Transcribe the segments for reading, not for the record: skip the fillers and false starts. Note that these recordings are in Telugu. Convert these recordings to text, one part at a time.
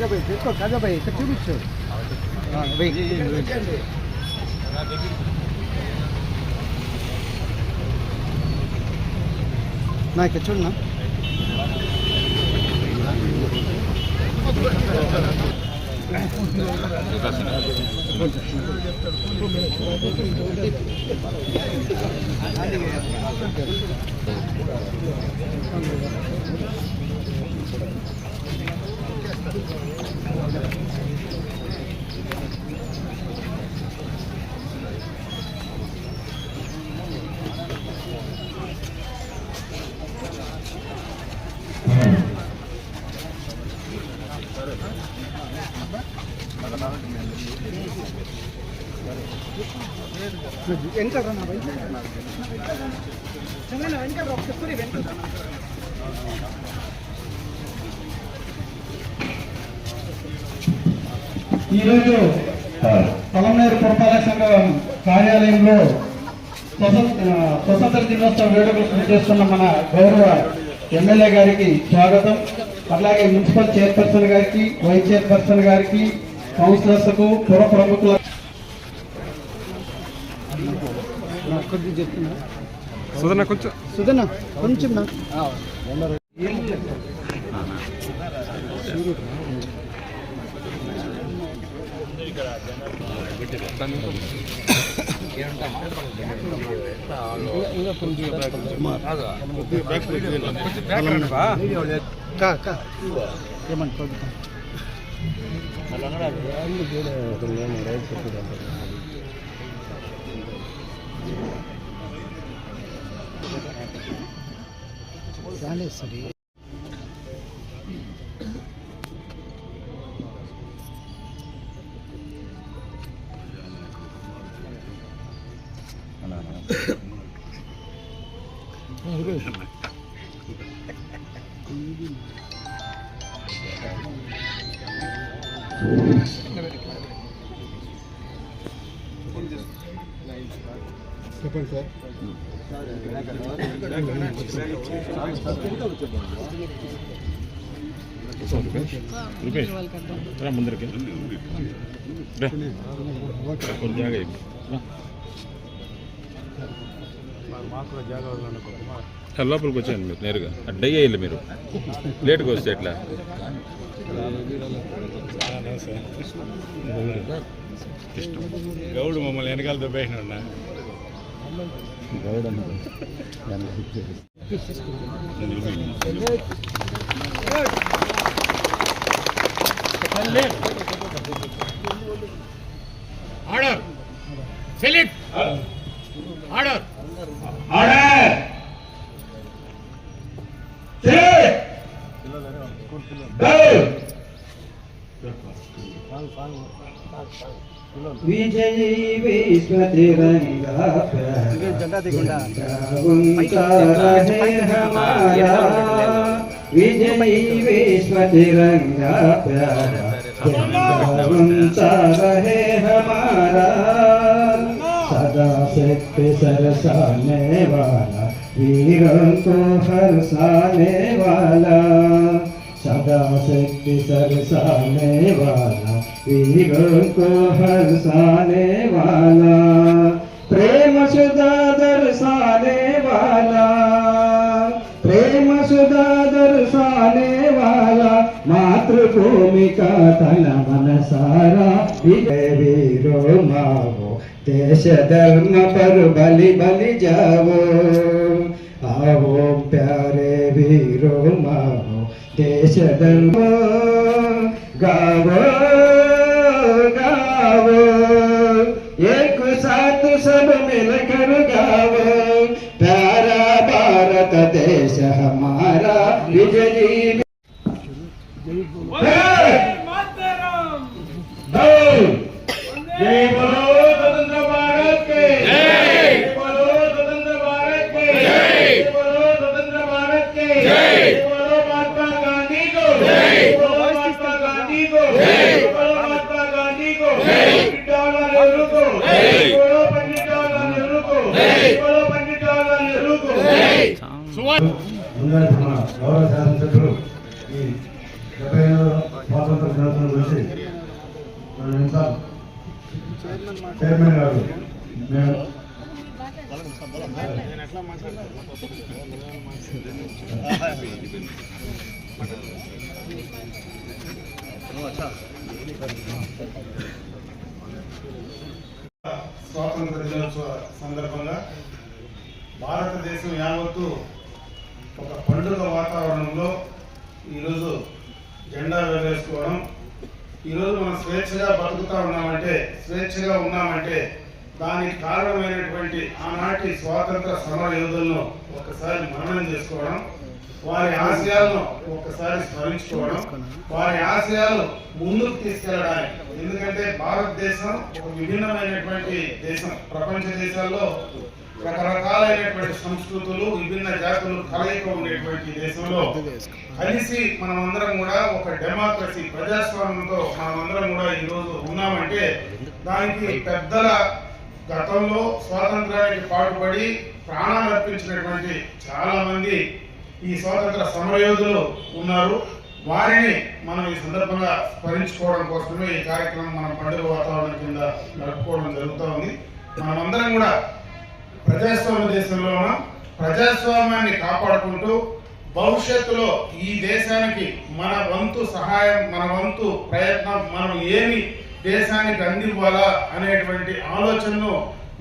కాజాబాయ్ ఇక్కడ చూపించు నా ఇక్కడ చూడనా ఈరోజు పొలంనేరు పురపాలక సంఘం కార్యాలయంలో స్వతంత్ర దినోత్సవ వేడుకలు చేస్తున్న మన గౌరవ ఎమ్మెల్యే గారికి స్వాగతం. అలాగే మున్సిపల్ చైర్పర్సన్ గారికి, వైస్ చైర్పర్సన్ గారికి, కౌన్సిలర్స్కు, పుర ప్రముఖుల సుధన కొంచెం సరే చెప్పండి సార్. ముందరికి లోపలికి వచ్చాను మీరు నేరుగా అడ్డయ్యే వెళ్ళి మీరు లేట్గా వస్తే ఎట్లా గౌడు మమ్మల్ని వెనకాల దొబ్బేసిన Goud order select order order విజయీ విశ్వతిరంగా విజయీ విశ్వతిరంగా ప్యారా रहे हमारा सदा शक्ति सरसाने वाला वीरों को हरसाने वाला सदा शक्ति सरसाने वाला वीरों को हरसाने वाला प्रेम सुधा दर्शाने वाला प्रेम सुधा दर्शाने वाला मातृभूमि का तन मन सारा विजय वीरो मावो देश धर्म पर बलि बलि जाओ आओ प्यारे वीरो मावो देश धर्म गावो गावो एक साथ सब मिलकर गावो प्यारा भारत देश हमारा विजयी जय बोलो स्वतंत्र भारत के जय बोलो स्वतंत्र भारत के जय बोलो स्वतंत्र भारत के जय बोलो महात्मा गांधी को जय बोलो महात्मा गांधी को जय बोलो महात्मा गांधी को जय पंडित नेहरू को जय बोलो पंडित नेहरू को जय बोलो पंडित नेहरू को जय गौरव शासन सभ्युలు 75వ స్వాతంత్ర దినోత్సవం గురించి ఇంత చైర్మన్ గారు మేము స్వాతంత్ర దినోత్సవ సందర్భంగా భారతదేశం యావత్తు ఒక పండుగ వాతావరణంలో ఈరోజు జెండా ఎగరేసుకోవడం, ఈరోజు మనం స్వేచ్ఛగా బతుకుతా ఉన్నామంటే దానికి కారణమైనటువంటి ఆనాటి స్వాతంత్ర సమర యోధులను ఒకసారి మననం చేసుకోవడం, వారి ఆశయాలను ఒక్కసారి స్మరించుకోవడం, వారి ఆశయాలు ముందుకు తీసుకెళ్ళడానికి. ఎందుకంటే భారతదేశం ఒక విభిన్నమైనటువంటి దేశం. ప్రపంచ దేశాల్లో రకరకాలైనటువంటి సంస్కృతులు, విభిన్న జాతులు కలయిక ఉండేటువంటి దేశంలో కలిసి మనమందరం కూడా ఒక డెమోక్రసీ, ప్రజాస్వామ్యంతో మనమందరం కూడా ఈరోజు ఉన్నామంటే దానికి పెద్దల గతంలో స్వాతంత్రానికి పాటుపడి ప్రాణాలు అర్పించినటువంటి చాలా మంది ఈ స్వాతంత్ర సమరయోధులు ఉన్నారు. వారిని మనం ఈ సందర్భంగా స్మరించుకోవడం కోసమే ఈ కార్యక్రమం మన పండుగ వాతావరణం కింద నడుపుకోవడం జరుగుతూ ఉంది. మనమందరం కూడా ప్రజాస్వామ్య దేశంలో ఉన్నాం. ప్రజాస్వామ్యాన్ని కాపాడుకుంటూ భవిష్యత్తులో ఈ దేశానికి మన వంతు సహాయం, మన వంతు ప్రయత్నం, మనం ఏమి దేశానికి అందివ్వాలా అనేటువంటి ఆలోచనను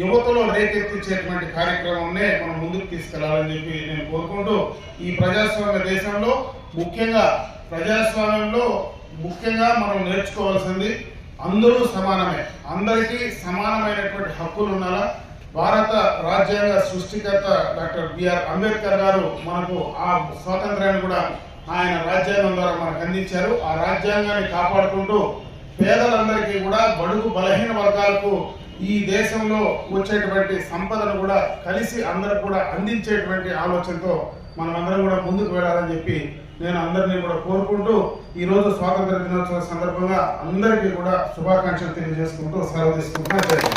యువతలో రేకెత్తించేటువంటి కార్యక్రమాన్నే మనం ముందుకు తీసుకెళ్లాలని చెప్పి నేను కోరుకుంటూ, ఈ ప్రజాస్వామ్య దేశంలో ముఖ్యంగా మనం నేర్చుకోవాల్సింది అందరూ సమానమే, అందరికీ సమానమైనటువంటి హక్కులు ఉండాలా. భారత రాజ్యాంగ సృష్టికర్త డాక్టర్ బిఆర్ అంబేద్కర్ గారు మనకు ఆ స్వాతంత్రాన్ని కూడా ఆయన రాజ్యాంగం ద్వారా మనకు అందించారు. ఆ రాజ్యాంగాన్ని కాపాడుకుంటూ పేదలందరికీ కూడా, బడుగు బలహీన వర్గాలకు ఈ దేశంలో వచ్చేటువంటి సంపదను కూడా కలిసి అందరికి కూడా అందించేటువంటి ఆలోచనతో మనమందరం కూడా ముందుకు వెళ్ళాలని చెప్పి నేను అందరినీ కూడా కోరుకుంటూ, ఈరోజు స్వాతంత్ర దినోత్సవం సందర్భంగా అందరికీ కూడా శుభాకాంక్షలు తెలియజేసుకుంటూ సెలవు తీసుకుంటున్నాను.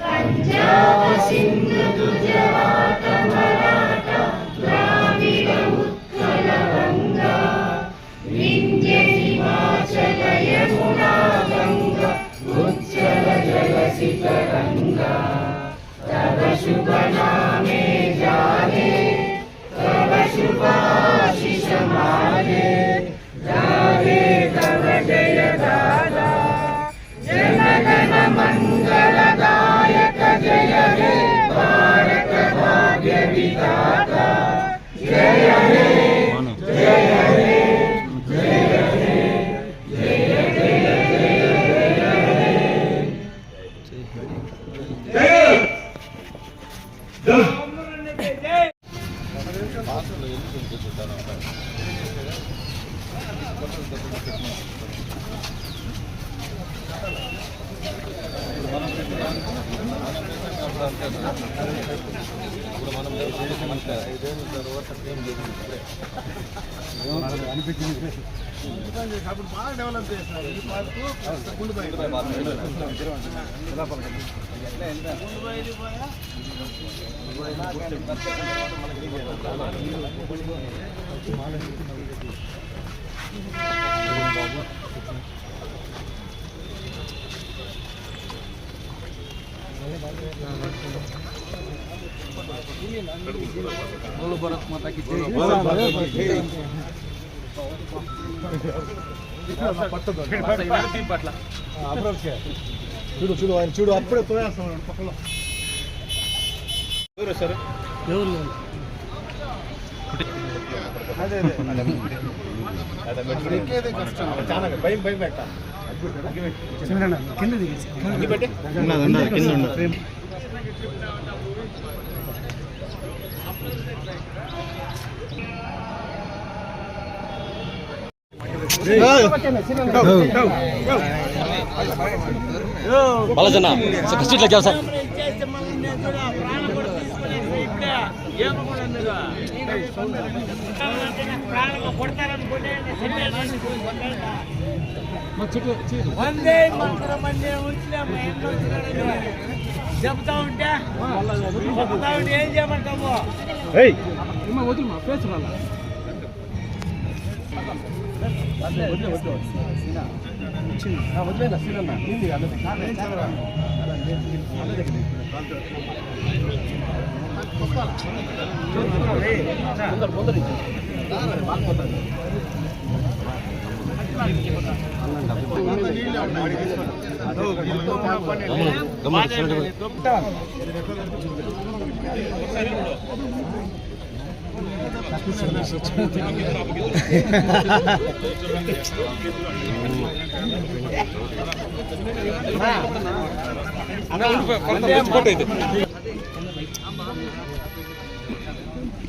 పంజాబ సింధు గుజరాత మరాఠా ద్రావిడ ఉత్కల వంగ వింధ్య హిమాచల యమునా గంగ ఉజ్జల జలసిత రంగ తవ శుభ నామే జానే తవ శుభ ఆశిష మానే రాధే తవ జయ దాదా జనగణ మంగళదాయక జయ హే భారత భాగ్య విధాత జయ హే జయ హే జయ హే జయ జయ జయ జయ అప్పుడు బాగా డెవలప్ చేస్తున్నారు. ఈ పార్కు ముందు బయట భారత్ మాతాకి జై. చూడు చూడు ఆయన చూడు, అప్పుడే పోయేస్తున్నాడు పక్కలో. ఎవరు లేదు. అదే ఎక్కేదే కష్టం, చాలా భయం పెట్ట కింద దిగేసి బాలజన సీట్ల సార్ ప్రాణం కొడతారని వందే మంత్రం అనే వచ్చినాము చెప్తా ఉంటే ఏం చేయమంటాము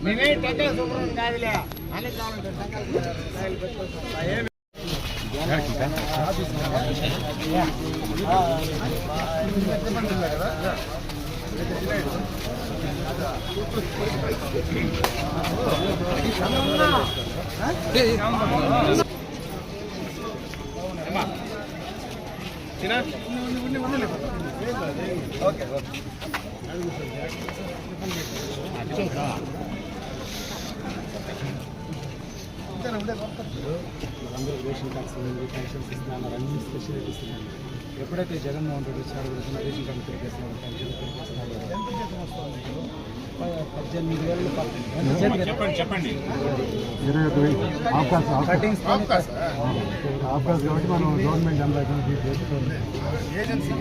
మేమే టెంకాయ శుభ్రం కాదులే అని రేషన్ కార్డ్స్ పెన్షన్స్ ఇస్తున్నారు, అన్ని స్పెషాలిటీస్ ఇస్తున్నారు. ఎప్పుడైతే జగన్మోహన్ రెడ్డి వచ్చారో రేషన్ కార్డు పెరిగేస్తున్నారు, పెన్షన్ పెరిగేస్తున్నారు. 18,000 చెప్పండి 21,000 ఆఫ్కాస్ కాబట్టి మనం గవర్నమెంట్ ఎంప్లాయీ ఏజెన్సీ